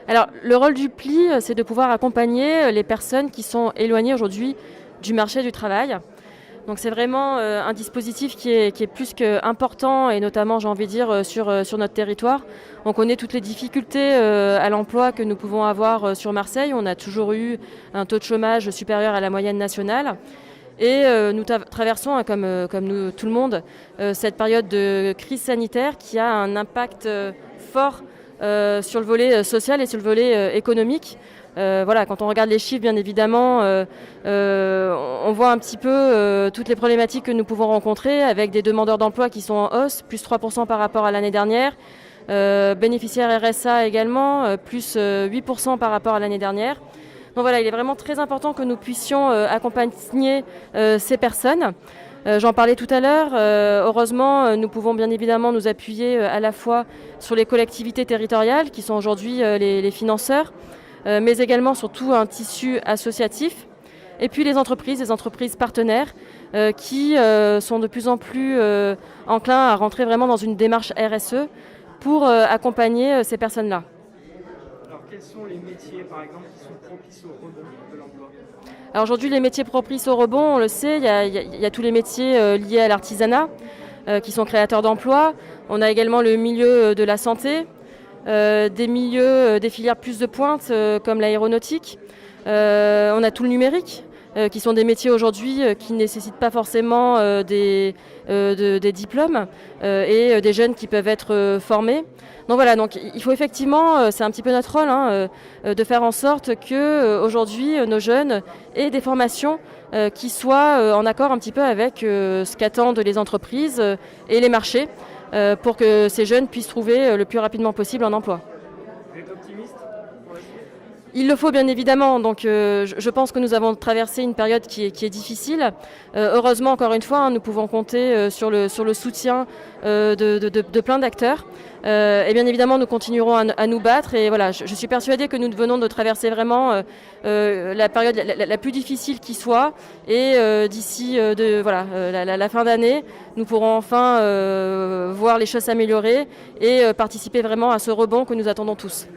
Alors, le rôle du PLI, c'est de pouvoir accompagner les personnes qui sont éloignées aujourd'hui du marché du travail. Donc c'est vraiment un dispositif qui est plus qu'important et notamment, j'ai envie de dire, sur notre territoire. On connaît toutes les difficultés à l'emploi que nous pouvons avoir sur Marseille. On a toujours eu un taux de chômage supérieur à la moyenne nationale. Et nous traversons, comme nous, tout le monde, cette période de crise sanitaire qui a un impact fort sur le volet social et sur le volet économique. Voilà, quand on regarde les chiffres, bien évidemment, on voit un petit peu toutes les problématiques que nous pouvons rencontrer avec des demandeurs d'emploi qui sont en hausse, plus 3% par rapport à l'année dernière. Bénéficiaires RSA également, plus 8% par rapport à l'année dernière. Donc voilà, il est vraiment très important que nous puissions accompagner ces personnes. J'en parlais tout à l'heure. Heureusement, nous pouvons bien évidemment nous appuyer à la fois sur les collectivités territoriales qui sont aujourd'hui les financeurs, mais également sur tout un tissu associatif. Et puis les entreprises partenaires qui sont de plus en plus enclins à rentrer vraiment dans une démarche RSE pour accompagner ces personnes-là. Alors quels sont les métiers, par exemple, qui sont propices au rebond de l'emploi? Alors aujourd'hui, les métiers propices au rebond, on le sait, il y a tous les métiers liés à l'artisanat qui sont créateurs d'emplois. On a également le milieu de la santé, des milieux, des filières plus de pointe comme l'aéronautique. On a tout le numérique, qui sont des métiers aujourd'hui qui ne nécessitent pas forcément des diplômes et des jeunes qui peuvent être formés. Donc voilà, donc il faut effectivement, c'est un petit peu notre rôle, de faire en sorte que aujourd'hui nos jeunes aient des formations qui soient en accord un petit peu avec ce qu'attendent les entreprises et les marchés pour que ces jeunes puissent trouver le plus rapidement possible un emploi. Vous êtes optimiste pour la suite? Il le faut bien évidemment, donc je pense que nous avons traversé une période qui est difficile. Heureusement, encore une fois, nous pouvons compter sur le soutien de plein d'acteurs. Et bien évidemment, nous continuerons à nous battre. Et voilà, je suis persuadée que nous venons de traverser vraiment la période la plus difficile qui soit. Et d'ici la fin d'année, nous pourrons enfin voir les choses s'améliorer et participer vraiment à ce rebond que nous attendons tous.